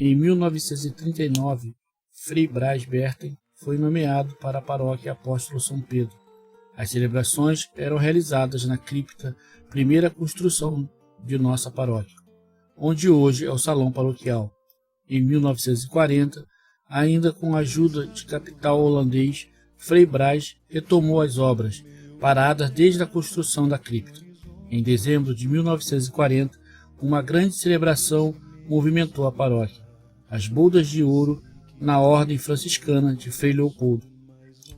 Em 1939, Frei Braz Berten foi nomeado para a paróquia Apóstolo São Pedro. As celebrações eram realizadas na cripta, primeira construção de nossa paróquia, onde hoje é o salão paroquial. Em 1940, ainda com a ajuda de capital holandês, Frei Braz retomou as obras, paradas desde a construção da cripta. Em dezembro de 1940, uma grande celebração movimentou a paróquia: as bodas de ouro na Ordem Franciscana de Frei Leopoldo.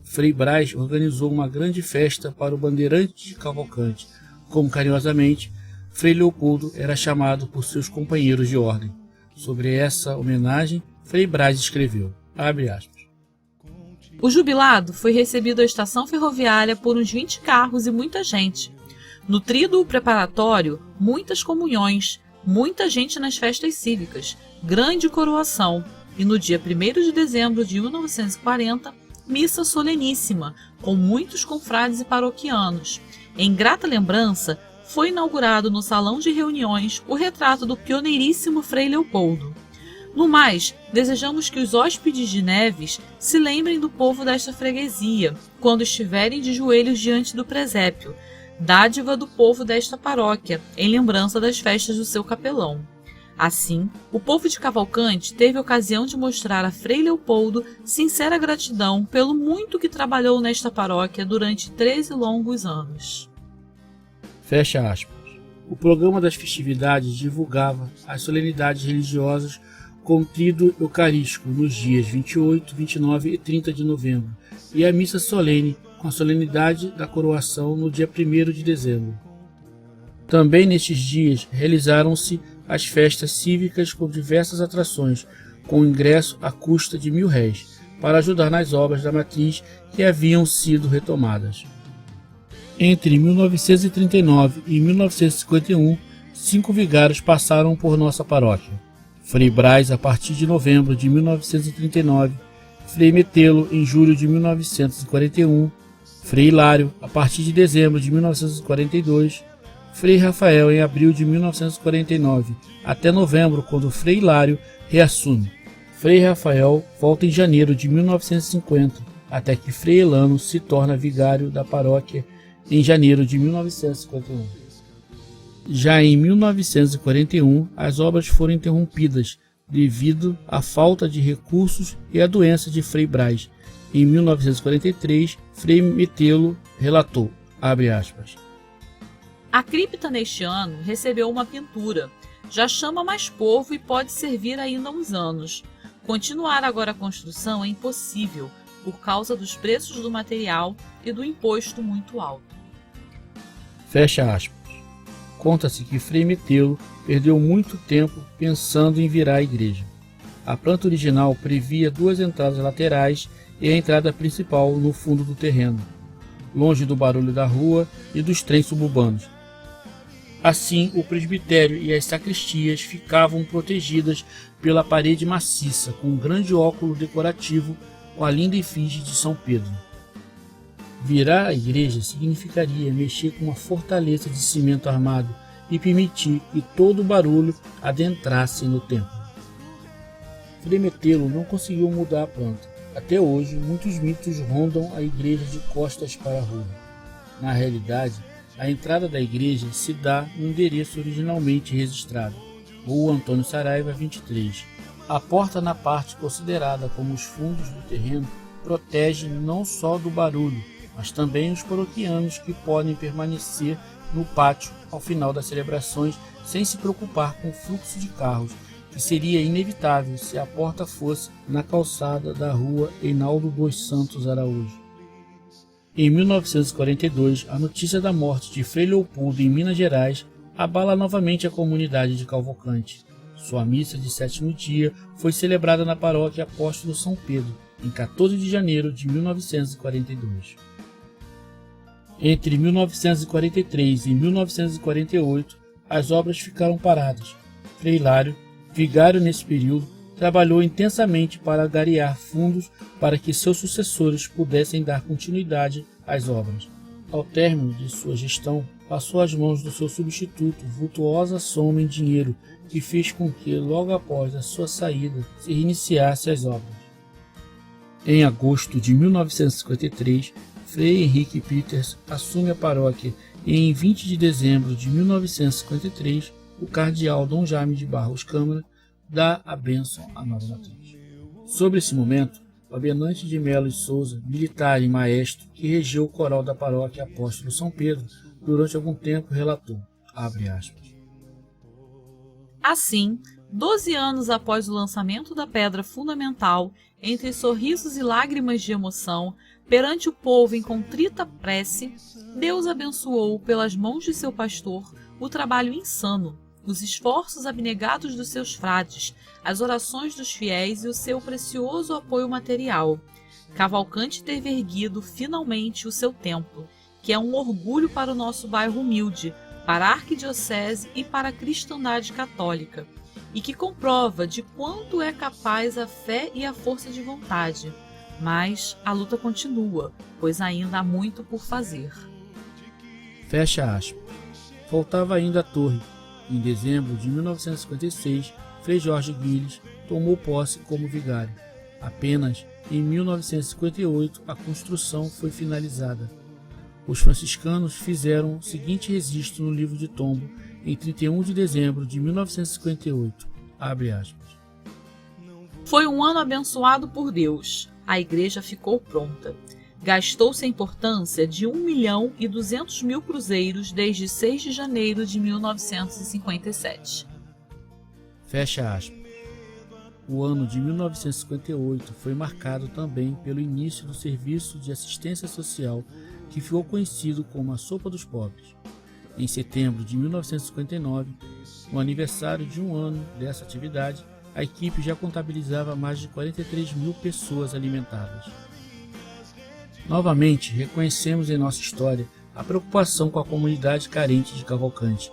Frei Braz organizou uma grande festa para o bandeirante de Cavalcante, como carinhosamente Frei Leopoldo era chamado por seus companheiros de ordem. Sobre essa homenagem, Frei Braz escreveu, abre aspas, o jubilado foi recebido à estação ferroviária por uns 20 carros e muita gente. No tríduo preparatório, muitas comunhões, muita gente nas festas cívicas, grande coroação, e no dia 1º de dezembro de 1940, missa soleníssima, com muitos confrades e paroquianos. Em grata lembrança, foi inaugurado no salão de reuniões o retrato do pioneiríssimo Frei Leopoldo. No mais, desejamos que os hóspedes de Neves se lembrem do povo desta freguesia, quando estiverem de joelhos diante do presépio, dádiva do povo desta paróquia, em lembrança das festas do seu capelão. Assim, o povo de Cavalcante teve ocasião de mostrar a Frei Leopoldo sincera gratidão pelo muito que trabalhou nesta paróquia durante 13 longos anos. Fecha aspas. O programa das festividades divulgava as solenidades religiosas com tríduo eucarístico nos dias 28, 29 e 30 de novembro e a missa solene com a solenidade da coroação no dia 1º de dezembro. Também nestes dias realizaram-se as festas cívicas com diversas atrações, com ingresso à custa de R$1.000, para ajudar nas obras da matriz que haviam sido retomadas. Entre 1939 e 1951, 5 vigários passaram por nossa paróquia. Frei Braz a partir de novembro de 1939, Frei Metelo em julho de 1941, Frei Hilário a partir de dezembro de 1942, Frei Rafael em abril de 1949, até novembro, quando Frei Hilário reassume. Frei Rafael volta em janeiro de 1950, até que Frei Elano se torna vigário da paróquia em janeiro de 1951. Já em 1941, as obras foram interrompidas devido à falta de recursos e à doença de Frei Braz. Em 1943, Frei Metelo relatou, abre aspas, a cripta neste ano recebeu uma pintura, já chama mais povo e pode servir ainda uns anos. Continuar agora a construção é impossível, por causa dos preços do material e do imposto muito alto. Fecha aspas. Conta-se que Frei Metelo perdeu muito tempo pensando em virar a igreja. A planta original previa 2 entradas laterais e a entrada principal no fundo do terreno, longe do barulho da rua e dos trens suburbanos. Assim, o presbitério e as sacristias ficavam protegidas pela parede maciça, com um grande óculo decorativo com a linda efígie de São Pedro. Virar a igreja significaria mexer com uma fortaleza de cimento armado e permitir que todo o barulho adentrasse no templo. Frei Metelo não conseguiu mudar a planta. Até hoje, muitos mitos rondam a igreja de costas para a rua. Na realidade, a entrada da igreja se dá no endereço originalmente registrado, Rua Antônio Saraiva, 23. A porta na parte considerada como os fundos do terreno protege não só do barulho, mas também os paroquianos que podem permanecer no pátio ao final das celebrações sem se preocupar com o fluxo de carros, que seria inevitável se a porta fosse na calçada da Rua Reinaldo dos Santos Araújo. Em 1942, a notícia da morte de Frei Leopoldo em Minas Gerais abala novamente a comunidade de Cavalcante. Sua missa de 7º dia foi celebrada na paróquia Apóstolo São Pedro, em 14 de janeiro de 1942. Entre 1943 e 1948, as obras ficaram paradas. Frei Hilário, vigário nesse período, trabalhou intensamente para angariar fundos para que seus sucessores pudessem dar continuidade às obras. Ao término de sua gestão, passou às mãos do seu substituto vultuosa soma em dinheiro que fez com que, logo após a sua saída, se reiniciasse as obras. Em agosto de 1953, Frei Henrique Peters assume a paróquia e em 20 de dezembro de 1953, o cardeal Dom Jaime de Barros Câmara dá a bênção à nova matriz. Sobre esse momento, Fabianante de Melo e Souza, militar e maestro que regeu o coral da paróquia Apóstolo São Pedro, durante algum tempo relatou, abre aspas. Assim, 12 anos após o lançamento da pedra fundamental, entre sorrisos e lágrimas de emoção, perante o povo em contrita prece, Deus abençoou pelas mãos de seu pastor o trabalho insano, os esforços abnegados dos seus frades, as orações dos fiéis e o seu precioso apoio material. Cavalcante teve erguido finalmente o seu templo, que é um orgulho para o nosso bairro humilde, para a arquidiocese e para a cristandade católica, e que comprova de quanto é capaz a fé e a força de vontade. Mas a luta continua, pois ainda há muito por fazer. Fecha aspas. Faltava ainda a torre. Em dezembro de 1956, Frei Jorge Guilhes tomou posse como vigário. Apenas em 1958 a construção foi finalizada. Os franciscanos fizeram o seguinte registro no livro de tombo em 31 de dezembro de 1958. Abre aspas. Foi um ano abençoado por Deus. A igreja ficou pronta. Gastou-se a importância de 1.200.000 cruzeiros desde 6 de janeiro de 1957. Fecha aspas. O ano de 1958 foi marcado também pelo início do serviço de assistência social que ficou conhecido como a Sopa dos Pobres. Em setembro de 1959, no aniversário de um ano dessa atividade, a equipe já contabilizava mais de 43.000 pessoas alimentadas. Novamente, reconhecemos em nossa história a preocupação com a comunidade carente de Cavalcante.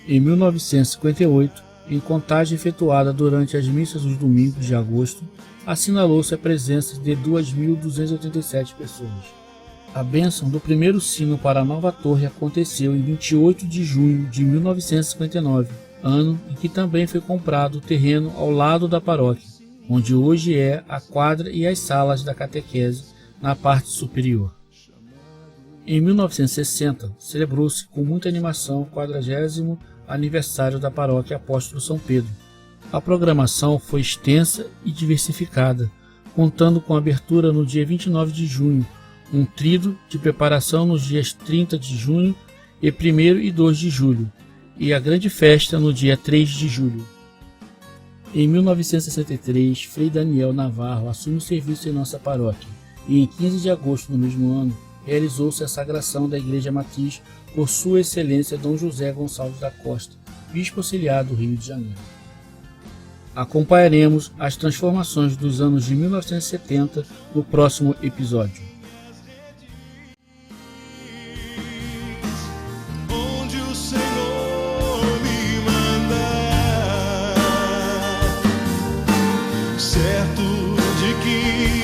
Em 1958, em contagem efetuada durante as missas dos domingos de agosto, assinalou-se a presença de 2.287 pessoas. A bênção do primeiro sino para a nova torre aconteceu em 28 de junho de 1959, ano em que também foi comprado o terreno ao lado da paróquia, onde hoje é a quadra e as salas da catequese na parte superior. Em 1960, celebrou-se com muita animação o 40º aniversário da paróquia Apóstolo São Pedro. A programação foi extensa e diversificada, contando com abertura no dia 29 de junho, um tríduo de preparação nos dias 30 de junho e 1º e 2 de julho, e a grande festa no dia 3 de julho. Em 1963, Frei Daniel Navarro assume o serviço em nossa paróquia, e em 15 de agosto do mesmo ano, realizou-se a sagração da Igreja Matriz por Sua Excelência Dom José Gonçalves da Costa, Bispo Auxiliar do Rio de Janeiro. Acompanharemos as transformações dos anos de 1970 no próximo episódio. Onde o Senhor me mandar, certo de que